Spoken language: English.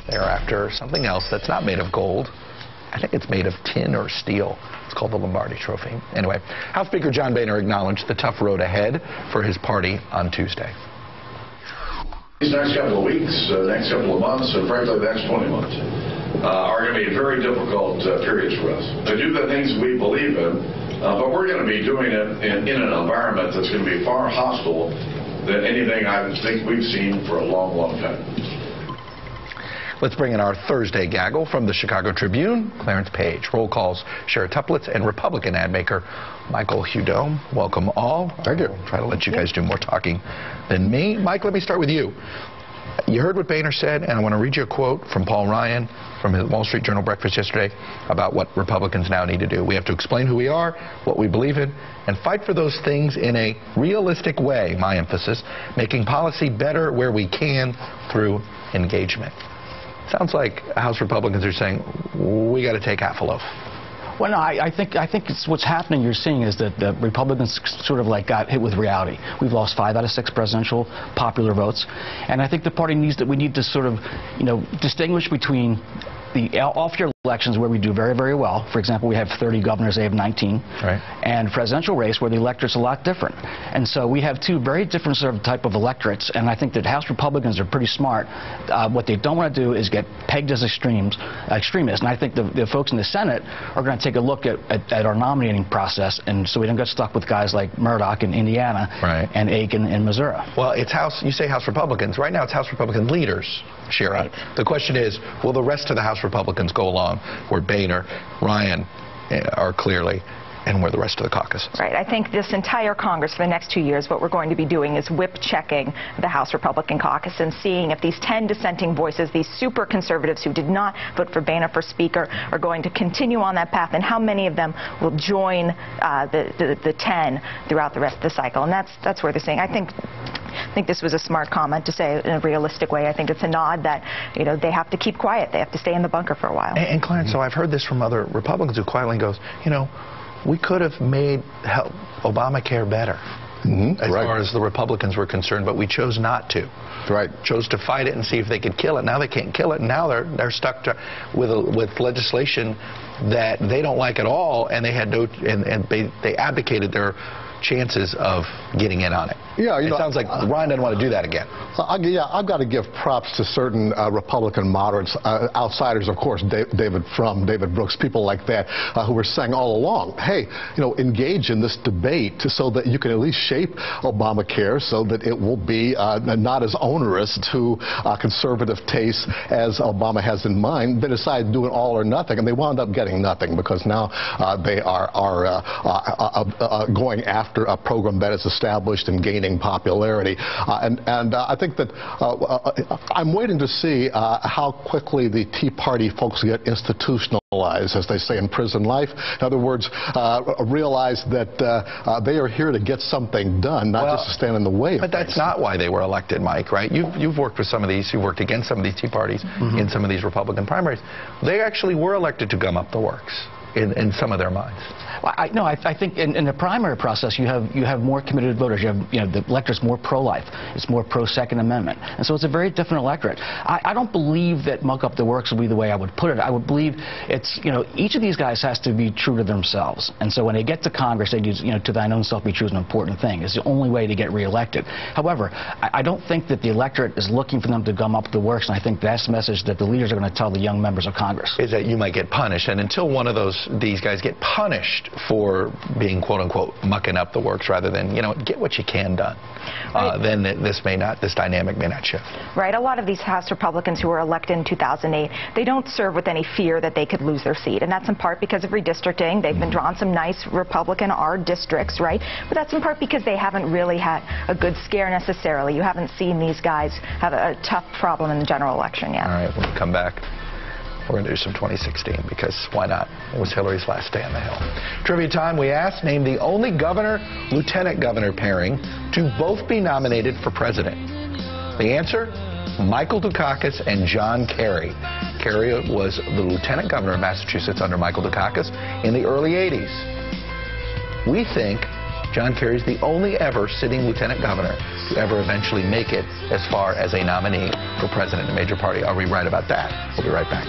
They're after something else that's not made of gold. I think it's made of tin or steel. It's called the Lombardi Trophy. Anyway, House Speaker John Boehner acknowledged the tough road ahead for his party on Tuesday. These next couple of weeks, next couple of months, and frankly the next 20 months are going to be very difficult periods for us to do the things we believe in, but we're going to be doing it in an environment that's going to be far hostile than anything I think we've seen for a long, long time. Let's bring in our Thursday gaggle from the Chicago Tribune, Clarence Page. Roll calls Shira Toeplitz and Republican ad maker Michael Hudot. Welcome all. Thank you. I'll try to let you guys do more talking than me. Mike, let me start with you. You heard what Boehner said, and I want to read you a quote from Paul Ryan from his Wall Street Journal breakfast yesterday about what Republicans now need to do. We have to explain who we are, what we believe in, and fight for those things in a realistic way, my emphasis, making policy better where we can through engagement. Sounds like House Republicans are saying, we got to take half a loaf. Well, no, I think it's what's happening. You're seeing is that the Republicans sort of like got hit with reality. We've lost 5 out of 6 presidential popular votes, and I think the party we need to sort of, distinguish between the off-year elections where we do very, very well. For example, we have 30 governors, they have 19. Right. And presidential race where the electorate's a lot different. And so we have 2 very different sort of type of electorates, and I think that House Republicans are pretty smart. What they don't want to do is get pegged as extremists. And I think the folks in the Senate are going to take a look at our nominating process, and so we don't get stuck with guys like Murdoch in Indiana and Aiken in Missouri. Well, it's you say House Republicans. Right now it's House Republican leaders, Shira. Right. The question is, will the rest of the House Republicans go along where Boehner, Ryan are clearly, and where the rest of the caucus is? Right. I think this entire Congress for the next 2 years, what we're going to be doing is whip-checking the House Republican caucus and seeing if these 10 dissenting voices, these super conservatives who did not vote for Boehner for Speaker, are going to continue on that path, and how many of them will join the 10 throughout the rest of the cycle. And that's where they're saying, I think this was a smart comment to say in a realistic way. I think it's a nod that, they have to keep quiet. They have to stay in the bunker for a while. And Clarence, so I've heard this from other Republicans who quietly goes, we could have made Obamacare better as far as the Republicans were concerned, but we chose not to. Right. Chose to fight it and see if they could kill it. Now they can't kill it, and now they're stuck with legislation that they don't like at all, and they had they abdicated their chances of getting in on it. Yeah, it sounds like Ryan doesn't want to do that again. I've got to give props to certain Republican moderates, outsiders, of course, David Brooks, people like that, who were saying all along, hey, engage in this debate so that you can at least shape Obamacare so that it will be not as onerous to conservative tastes as Obama has in mind. They decided to do it all or nothing, and they wound up getting nothing because now they are going after a program that is established and gaining popularity. And I think that I'm waiting to see how quickly the Tea Party folks get institutionalized, as they say in prison life. In other words, realize that they are here to get something done, not just to stand in the way. But that's not why they were elected, Mike, right? You've worked with some of these, you've worked against some of these Tea Parties in some of these Republican primaries. They actually were elected to gum up the works in some of their minds. Well, I think in the primary process you have more committed voters. The electorate's more pro-life. It's more pro-Second Amendment, and so it's a very different electorate. I don't believe that muck up the works will be the way I would put it. I would believe it's each of these guys has to be true to themselves, and so when they get to Congress, they do to thine own self be true is an important thing. It's the only way to get reelected. However, I don't think that the electorate is looking for them to gum up the works, and I think that's the message that the leaders are going to tell the young members of Congress. Is that you might get punished, and until one of these guys get punished for being quote-unquote mucking up the works rather than get what you can done, then this dynamic may not shift. Right. A lot of these House Republicans who were elected in 2008, they don't serve with any fear that they could lose their seat, and that's in part because of redistricting. They've been drawn some nice Republican R districts, right? But that's in part because they haven't really had a good scare necessarily. You haven't seen these guys have a tough problem in the general election yet. All right, we'll come back. We're going to do some 2016 because why not? It was Hillary's last day on the Hill. Trivia time, we asked, name the only governor-lieutenant governor pairing to both be nominated for president. The answer? Michael Dukakis and John Kerry. Kerry was the lieutenant governor of Massachusetts under Michael Dukakis in the early 80s. We think John Kerry is the only ever sitting lieutenant governor ever eventually make it as far as a nominee for president in a major party. Are we right about that? We'll be right back.